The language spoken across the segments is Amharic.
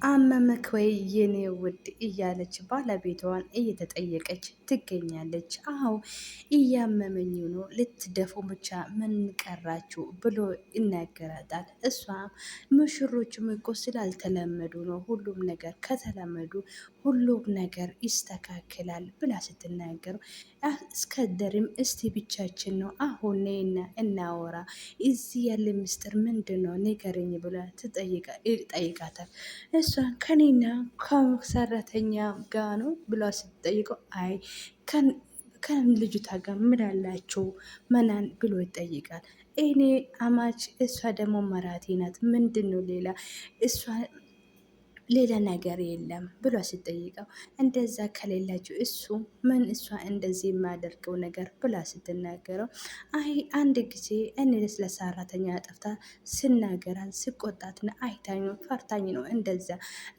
አመመክ ወይ የኔ ውድ እያለች ባለቤቷን እየተጠየቀች ትገኛለች። አዎ እያመመኝ ነው፣ ልትደፉ ብቻ ምን ቀራችሁ ብሎ ይናገራታል። እሷም ሙሽሮችም እኮ ስላልተለመዱ ነው፣ ሁሉም ነገር ከተለመዱ ሁሉም ነገር ይስተካከላል ብላ ስትናገሩ እስከደርም እስቲ ብቻችን ነው አሁን ነይና እናወራ፣ እዚህ ያለ ምስጢር ምንድን ነው ንገረኝ ብላ ትጠይቃታል። እሷን ከኔና ከሰራተኛ ጋ ነው ብላ ስትጠይቀው አይ ከልጅቷ ጋር ምን አላቸው መናን ብሎ ይጠይቃል። እኔ አማች እሷ ደግሞ መራቴ ናት። ምንድን ነው ሌላ እሷ ሌላ ነገር የለም ብሎ ሲጠይቀው እንደዛ ከሌላችሁ እሱ ምን እሷ እንደዚህ የማያደርገው ነገር ብላ ስትናገረው አይ አንድ ጊዜ እኔ ለሰራተኛ ጠፍታ ስናገራን ስቆጣትና አይታኝ ፈርታኝ ነው እንደዛ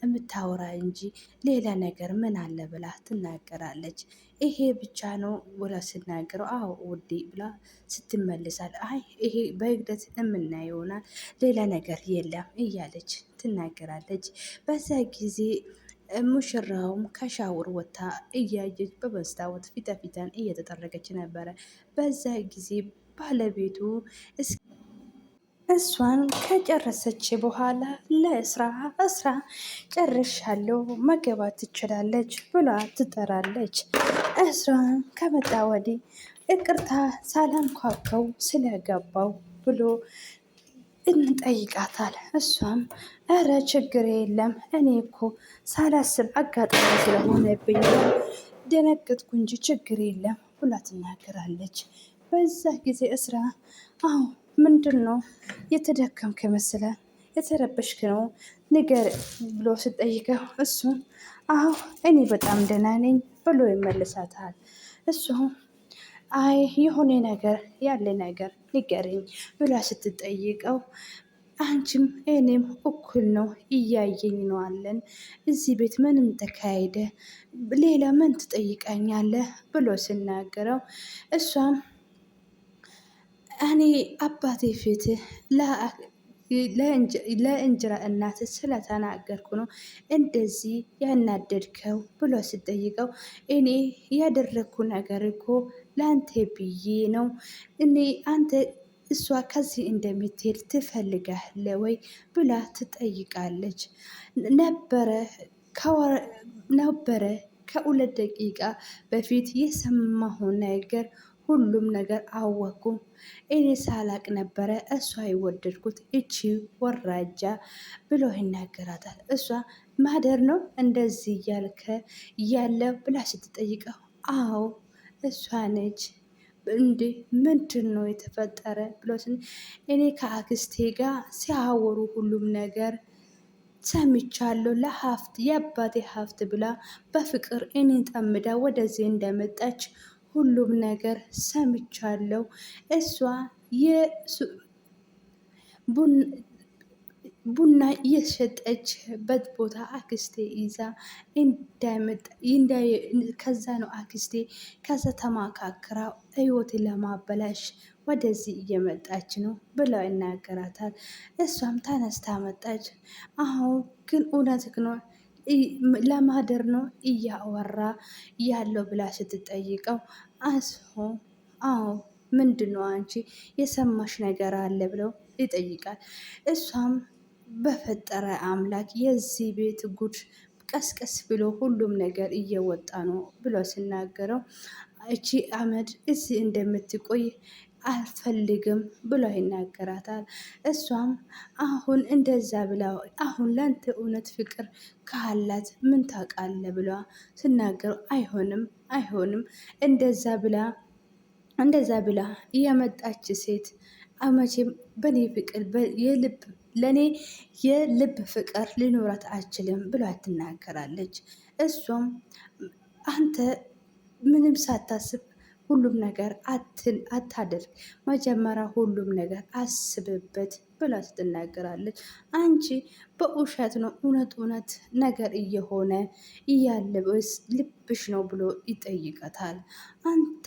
የምታወራ እንጂ ሌላ ነገር ምን አለ ብላ ትናገራለች። ይሄ ብቻ ነው ብላ ስናገረው አዎ ውዴ ብላ ስትመልሳል። አይ ይሄ በሂደት የምናየው ይሆናል ሌላ ነገር የለም እያለች ትናገራለች። በዛ ጊዜ ሙሽራውም ከሻውር ወጥታ እያየች በመስታወት ፊተፊተን እየተጠረገች ነበረ። በዛ ጊዜ ባለቤቱ እሷን ከጨረሰች በኋላ እስራ ጨርሻለሁ መገባት ትችላለች ብላ ትጠራለች። እስራን ከመጣ ወዲህ ይቅርታ ሳላንኳኳው ስለገባው ብሎ እንጠይቃታል። እሷም እረ ችግር የለም እኔ እኮ ሳላስብ አጋጣሚ ስለሆነብኝ ደነገጥኩ እንጂ ችግር የለም ብላ ትናገራለች። በዛ ጊዜ እስራ አዎ ምንድን ነው የተደከምክ መሰለ የተረበሽክ ነው ንገር ብሎ ስጠይቀው እሱም አዎ እኔ በጣም ደህና ነኝ ብሎ ይመልሳታል። እሱም አይ የሆነ ነገር ያለ ነገር ንገረኝ ብላ ስትጠይቀው አንቺም እኔም እኩል ነው እያየኝ ነው አለን እዚህ ቤት ምንም ተካሄደ ሌላ ምን ትጠይቀኛለህ ብሎ ሲናገረው እሷም እኔ አባቴ ፊት ለእንጀራ እናት ስለተናገርኩ ነው እንደዚህ ያናደድከው ብሎ ስጠይቀው እኔ ያደረግኩ ነገር እኮ ለአንተ ብዬ ነው። እኔ አንተ እሷ ከዚህ እንደምትሄድ ትፈልጋለህ ወይ ብላ ትጠይቃለች። ነበረ ከሁለት ደቂቃ በፊት የሰማሁ ነገር ሁሉም ነገር አወኩ። እኔ ሳላቅ ነበረ እሷ የወደድኩት እቺ ወራጃ ብሎ ይናገራታል። እሷ ማደር ነው እንደዚህ እያልከ እያለ ብላ ስትጠይቀው አዎ እሷ ነች። እንዴ ምንድን ነው የተፈጠረ ብሎ እኔ ከአክስቴ ጋር ሲያወሩ ሁሉም ነገር ሰምቻለሁ። ለሀፍት የአባቴ ሀፍት ብላ በፍቅር እኔን ጠምዳ ወደዚህ እንደመጣች ሁሉም ነገር ሰምቻለሁ። እሷ ቡና የሸጠችበት ቦታ አክስቴ ይዛ ከዛ ነው አክስቴ ከዛ ተማካክራ ህይወትን ለማበላሽ ወደዚህ እየመጣች ነው ብለው ይናገራታል። እሷም ተነስታ መጣች። አሁን ግን እውነትህ ነው ለማደር ነው እያወራ ያለው ብላ ስትጠይቀው አዎ ምንድን ነው አንቺ የሰማሽ ነገር አለ ብለው ይጠይቃል። እሷም በፈጠረ አምላክ የዚህ ቤት ጉድ ቀስቀስ ብሎ ሁሉም ነገር እየወጣ ነው ብሎ ሲናገረው እቺ አመድ እዚህ እንደምትቆይ አልፈልግም ብሎ ይናገራታል። እሷም አሁን እንደዛ ብላ አሁን ላንተ እውነት ፍቅር ካላት ምን ታውቃለህ ብላ ስናገረው አይሆንም እንደዛ ብላ የመጣች ሴት መቼም በኔ ፍቅር ለእኔ የልብ ፍቅር ሊኖራት አልችልም ብላ ትናገራለች። እሷም አንተ ምንም ሳታስብ ሁሉም ነገር አታደርግ፣ መጀመሪያ ሁሉም ነገር አስብበት ብላ ትናገራለች። አንቺ በውሸት ነው እውነት ነገር እየሆነ እያለ ልብሽ ነው ብሎ ይጠይቀታል። አንተ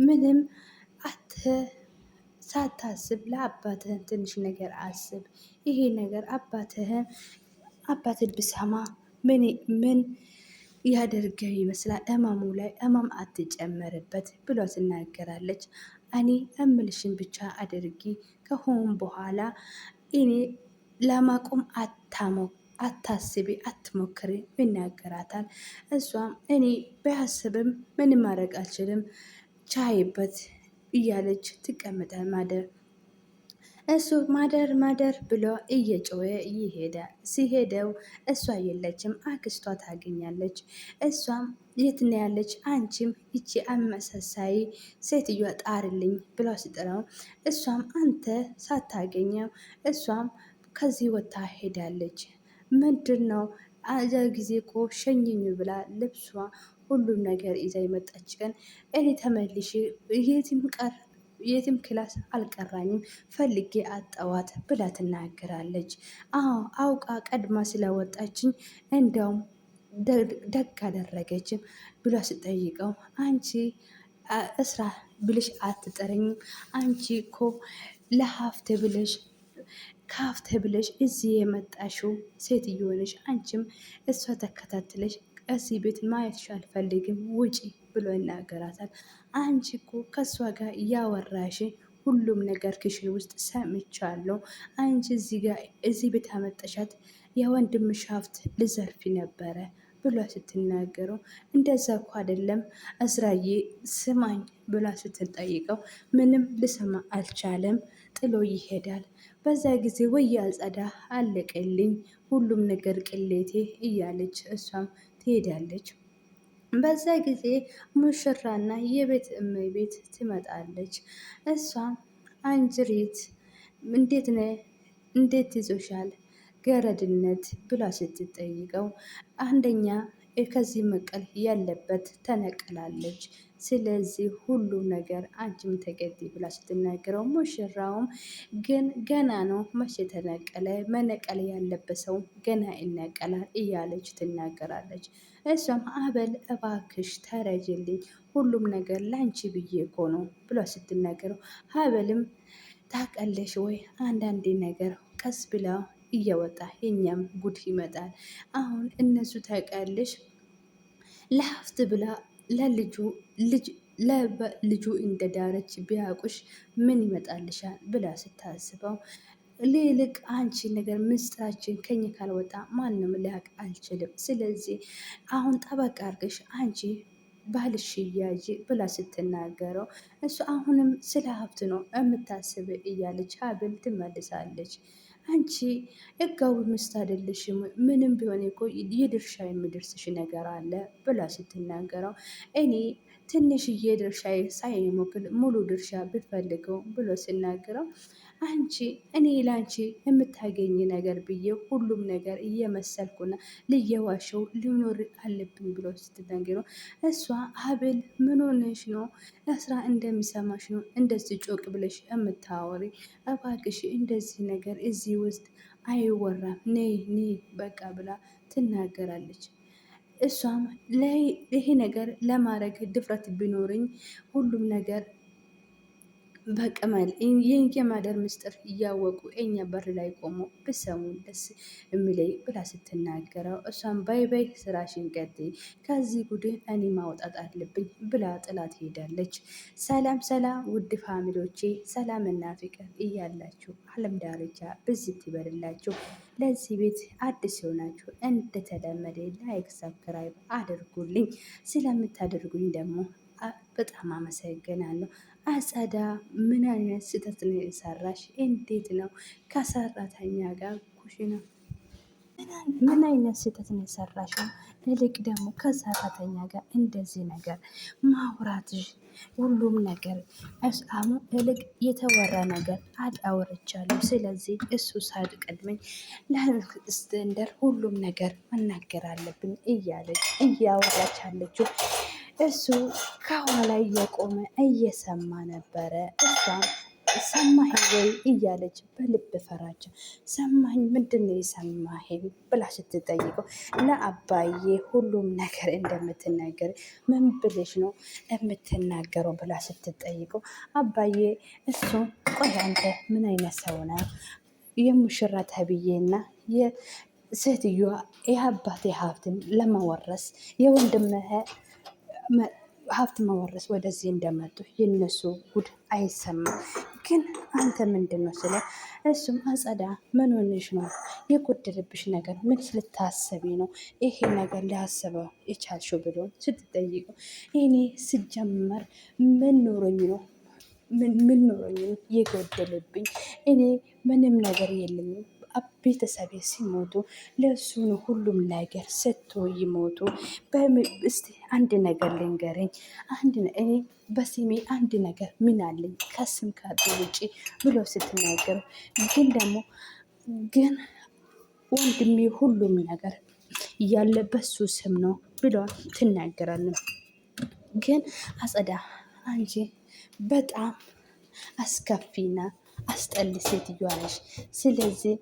ምንም ሳታስብ ለአባትህን ትንሽ ነገር አስብ። ይሄ ነገር አባትህን አባትን ብሰማ ምን ያደርገው ይመስላል? እማሙ ላይ እማም አትጨመርበት ብሎ ትናገራለች። እኔ እምልሽን ብቻ አድርጊ፣ ከሆን በኋላ እኔ ለማቆም አታስቢ፣ አትሞክሪ ይናገራታል። እሷም እኔ ባያስብም ምንም ማድረግ አልችልም ቻይበት እያለች ትቀመጠ ማደር እሱ ማደር ማደር ብሎ እየጮኸ ይሄዳል። ሲሄደው እሷ የለችም፣ አክስቷ ታገኛለች። እሷም የት ነው ያለች? አንቺም ይቺ አመሳሳይ ሴትዮ ጣርልኝ ብሎ ስጥረው እሷም አንተ ሳታገኘው እሷም ከዚህ ወታ ሄዳለች። ምንድን ነው አዛ ጊዜ እኮ ሸኝኝ ብላ ልብሷ ሁሉም ነገር ይዛ የመጣች ቀን እኔ ተመልሼ የትም ክላስ አልቀራኝም ፈልጌ አጠዋት ብላ ትናገራለች። አዎ አውቃ ቀድማ ስለወጣችኝ እንዲያውም ደግ አደረገችም ብሎ ስጠይቀው አንቺ እስራ ብልሽ አትጠረኝም? አንቺ እኮ ለሀፍተ ብለሽ ከሀፍተ ብለሽ እዚህ የመጣሽው ሴትዮ ነሽ። አንቺም እሷ ተከታትለሽ እዚህ ቤት ማየትሽ አልፈልግም ውጪ ብሎ ይናገራታል። አንቺ እኮ ከእሷ ጋር እያወራሽ ሁሉም ነገር ክሽን ውስጥ ሰምቻለሁ። አንቺ እዚህ ቤት አመጠሻት የወንድምሽ ሀብት ልዘርፊ ነበረ ብሏ ስትናገረው እንደዛ እኮ አይደለም እስራዬ ስማኝ ብላ ስትጠይቀው ምንም ልሰማ አልቻለም፣ ጥሎ ይሄዳል። በዛ ጊዜ ወይ ያጸዳ አለቀልኝ ሁሉም ነገር ቅሌቴ እያለች እሷም ትሄዳለች። በዛ ጊዜ ሙሽራና የቤት እመቤት ትመጣለች። እሷም አንጅሪት እንዴት ነ እንዴት ይዞሻል ገረድነት ብላ ስትጠይቀው አንደኛ ከዚህ መቀል ያለበት ተነቅላለች። ስለዚህ ሁሉ ነገር አንቺም ተቀጢ ብላ ስትናገረው ሙሽራውም ግን ገና ነው መቼ ተነቀለ? መነቀል ያለበት ሰው ገና ይነቀላል እያለች ትናገራለች። እሷም አበል እባክሽ ተረጅልኝ ሁሉም ነገር ላንቺ ብዬ እኮ ነው ብሎ ስትናገረው ሀበልም ታቀለሽ ወይ አንዳንዴ ነገር ቀስ ብላ እየወጣ የኛም ጉድ ይመጣል። አሁን እነሱ ታውቃለሽ ለሀፍት ብላ ለልጁ እንደዳረች ቢያውቁሽ ምን ይመጣልሻል ብላ ስታስበው ሊልቅ አንቺ ነገር ምስጢራችን ከኝ ካልወጣ ማንም ሊያውቅ አልችልም። ስለዚህ አሁን ጠበቅ አድርገሽ አንቺ ባልሽ ያዥ ብላ ስትናገረው እሱ አሁንም ስለ ሀብት ነው የምታስብ እያለች ሀብል ትመልሳለች። አንቺ ህጋዊ ሚስት አይደለሽም፣ ምንም ቢሆን እኮ የድርሻ የሚደርስሽ ነገር አለ ብላ ስትናገረው እኔ ትንሽዬ ድርሻ ሳይሞክል ሙሉ ድርሻ ብፈልገው ብሎ ሲናገረው አንቺ እኔ ላንቺ የምታገኝ ነገር ብዬ ሁሉም ነገር እየመሰልኩና ልየዋሸው ልኖር አለብኝ ብሎ ስትናገረው እሷ ሀብል ምን ሆነሽ ነው? ለስራ እንደሚሰማሽ ነው እንደዚህ ጮቅ ብለሽ የምታወሪ? እባክሽ እንደዚህ ነገር እዚህ ውስጥ አይወራም፣ ነይ ነይ በቃ ብላ ትናገራለች። እሷም ይሄ ነገር ለማድረግ ድፍረት ቢኖርኝ ሁሉም ነገር በቅመል የማደር ምስጢር እያወቁ እኛ በር ላይ ቆሞ ብሰሙ ደስ የሚለይ ብላ ስትናገረው እሷም ባይ ባይ ስራሽን ቀጥይ፣ ከዚህ ቡድን እኔ ማውጣት አለብኝ ብላ ጥላት ሄዳለች። ሰላም ሰላም ውድ ፋሚሊዎቼ ሰላምና ፍቅር እያላችሁ አለም ዳርቻ ብዝት ይበልላችሁ። ለዚህ ቤት አዲስ የሆናችሁ እንደተለመደ ላይክ ሰብስክራይብ አድርጉልኝ። ስለምታደርጉኝ ደግሞ በጣም አመሰግናለሁ። አጸዳ ምን አይነት ስህተት ነው የሰራሽ? እንዴት ነው ከሰራተኛ ጋር ኩሽና ምን አይነት ስህተት ነው የሰራሽው? ልክ ደግሞ ከሰራተኛ ጋር እንደዚህ ነገር ማውራትሽ ሁሉም ነገር አሙ ልክ የተወራ ነገር አውርቻለሁ። ስለዚህ እሱ ሳይቀድመኝ ለእስክንድር ሁሉም ነገር መናገር አለብን እያለች እያወራች አለችው። እሱ ከኋላ እየቆመ እየሰማ ነበረ። እሷም ሰማኸኝ ወይ እያለች በልብ ፈራቻ ሰማኝ ምንድን ነው የሰማኸኝ ብላ ስትጠይቀው ለአባዬ ሁሉም ነገር እንደምትናገር ምን ብለሽ ነው የምትናገረው ብላ ስትጠይቀው አባዬ እሱ ቆይ አንተ ምን አይነት ሰው ነው? የሙሽራ ተብዬና ሴትዮዋ የአባቴ ሀብትን ለመወረስ የወንድምህ ሀብት መወረስ ወደዚህ እንደመጡ የነሱ ጉድ አይሰማም። ግን አንተ ምንድን ነው ስለ እሱም አጸዳ ምን ሆነሽ ነው የጎደለብሽ ነገር ምን ልታሰቢ ነው ይሄ ነገር ሊያስበው የቻልሽው ብሎ ስትጠይቀው እኔ ስጀመር ምን ኖሮኝ ነው ምን ኖሮኝ ነው የጎደለብኝ እኔ ምንም ነገር የለኝም። ቤተሰቤ ሲሞቱ ለእሱ ነው ሁሉም ነገር ሰጥቶ ይሞቱ። እስቲ አንድ ነገር ልንገረኝ እኔ በስሜ አንድ ነገር ምን አለኝ ከስም ካርድ ውጪ ብሎ ስትናገሩ ግን ደግሞ ግን ወንድሜ ሁሉም ነገር ያለበት እሱ ስም ነው ብሎ ትናገራለች። ግን አጸዳ አንቺ በጣም አስከፊና አስጠሊ ሴትዮዋ ነሽ። ስለዚህ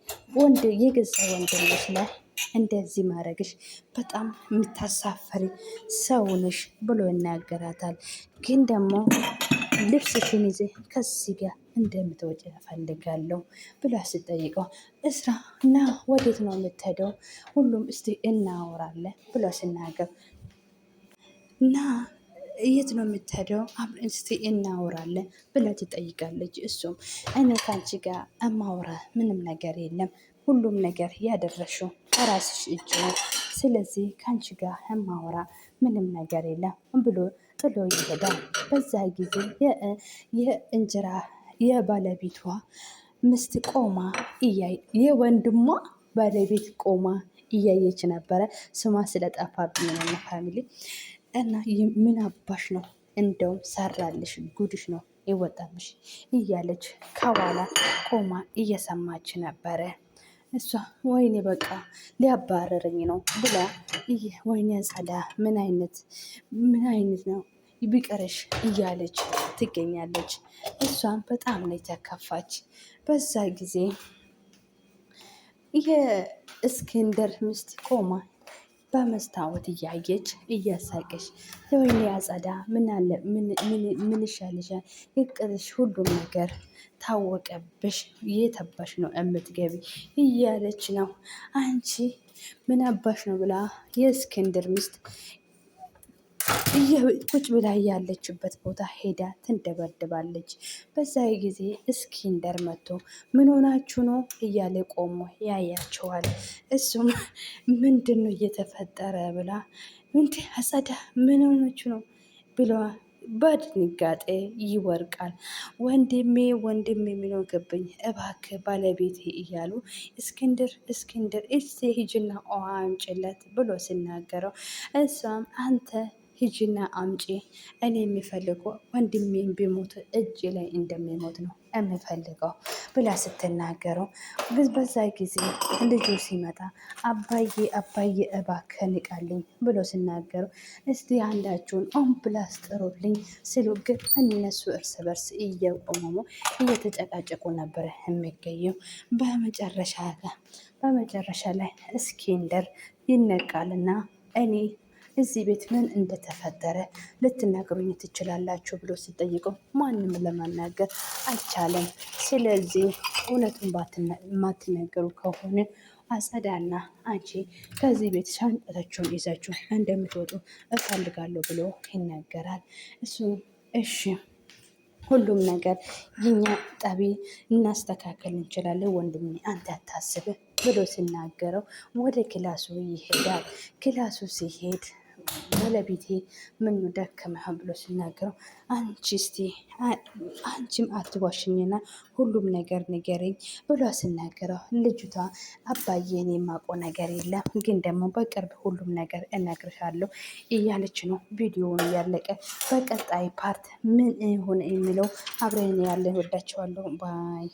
የገዛ ወንድምሽ ላይ እንደዚህ ማድረግሽ በጣም የምታሳፈሪ ሰው ነሽ ብሎ ይናገራታል። ግን ደግሞ ልብስሽን ይዘሽ ከዚህ ጋር እንደምትወጪ እፈልጋለሁ ብላ ስጠይቀው እስራ እና ወዴት ነው የምትሄደው? ሁሉም እስቲ እናወራለን ብሎ ሲናገር እና የት ነው የምትሄደው? አብረን እስቲ እናወራለን ብላ ትጠይቃለች። እሱም እኔ ከአንቺ ጋር እማወራ ምንም ነገር የለም ሁሉም ነገር ያደረሽው ከራስሽ እጅ ነው። ስለዚህ ከአንቺ ጋር እማወራ ምንም ነገር የለም ብሎ ጥሎ ይሄዳል። በዛ ጊዜ የእንጀራ የባለቤቷ ምስት ቆማ የወንድሟ ባለቤት ቆማ እያየች ነበረ። ስሟ ስለጠፋብኝ ነው ፋሚሊ እና ምን አባሽ ነው እንደውም ሰራልሽ ጉድሽ ነው ይወጣብሽ እያለች ከኋላ ቆማ እየሰማች ነበረ። እሷ ወይኔ በቃ ሊያባረረኝ ነው ብላ ወይኔ ጸዳ ምን አይነት ነው ቢቀርሽ እያለች ትገኛለች። እሷን በጣም ነው የተከፋች። በዛ ጊዜ የእስክንድር ሚስት ቆማ በመስታወት እያየች እያሳቀች ወይኔ አጸዳ ምን ይሻልሻል? ይቅርሽ ሁሉም ነገር ታወቀብሽ የተባሽ ነው የምትገቢ እያለች ነው። አንቺ ምን አባሽ ነው ብላ የእስክንድር ሚስት ቁጭ ብላ ያለችበት ቦታ ሄዳ ትንደበድባለች። በዛ ጊዜ እስክንድር መጥቶ ምን ሆናችሁ ነው እያለ ቆሞ ያያቸዋል። እሱም ምንድን ነው እየተፈጠረ ብላ እንዴ አጸዳ ምን ሆናችሁ ነው ብሏ በድንጋጤ ይወርቃል። ወንድሜ የሚለው ገባኝ እባክህ ባለቤቴ እያሉ እስክንድር እስቲ ሂጅና ውሃ አምጪለት ብሎ ሲናገረው እሷም አንተ ሂጂና አምጪ እኔ የሚፈልገው ወንድሜን ቢሞት እጅ ላይ እንደሚሞት ነው የምፈልገው ብላ ስትናገረው በዛ ጊዜ ልጁ ሲመጣ አባዬ እባክህ ንቃልኝ ብሎ ሲናገረው እስቲ አንዳችሁን አምቡላንስ ጥሩልኝ ሲሉ ግን እነሱ እርስ በርስ እየቆመሙ እየተጨቃጨቁ ነበር የሚገኘው። በመጨረሻ ላይ እስክንድር ይነቃልና እኔ እዚህ ቤት ምን እንደተፈጠረ ልትነግሩኝ ትችላላችሁ ብሎ ሲጠይቀው ማንም ለማናገር አልቻለም። ስለዚህ እውነቱን የማትነገሩ ከሆነ አጸዳና አንቺ ከዚህ ቤት ሻንጣችሁን ይዛችሁ እንደምትወጡ እፈልጋለሁ ብሎ ይናገራል። እሱ እሺ ሁሉም ነገር የኛ ጠቢ እናስተካከል እንችላለን ወንድሜ አንተ አታስብ ብሎ ሲናገረው ወደ ክላሱ ይሄዳል። ክላሱ ሲሄድ ባለቤቴ ምን ደከመህ ብሎ ሲናገረው አንቺም አትዋሽኝና ሁሉም ነገር ንገረኝ ብሎ ሲናገረው ልጅቷ አባዬ እኔ የማውቀው ነገር የለም ግን ደግሞ በቅርብ ሁሉም ነገር እነግርሻለሁ እያለች ነው። ቪዲዮውን ያለቀ በቀጣይ ፓርት ምን ሆነ የሚለው አብረን ያለን ወዳቸዋለሁ ባይ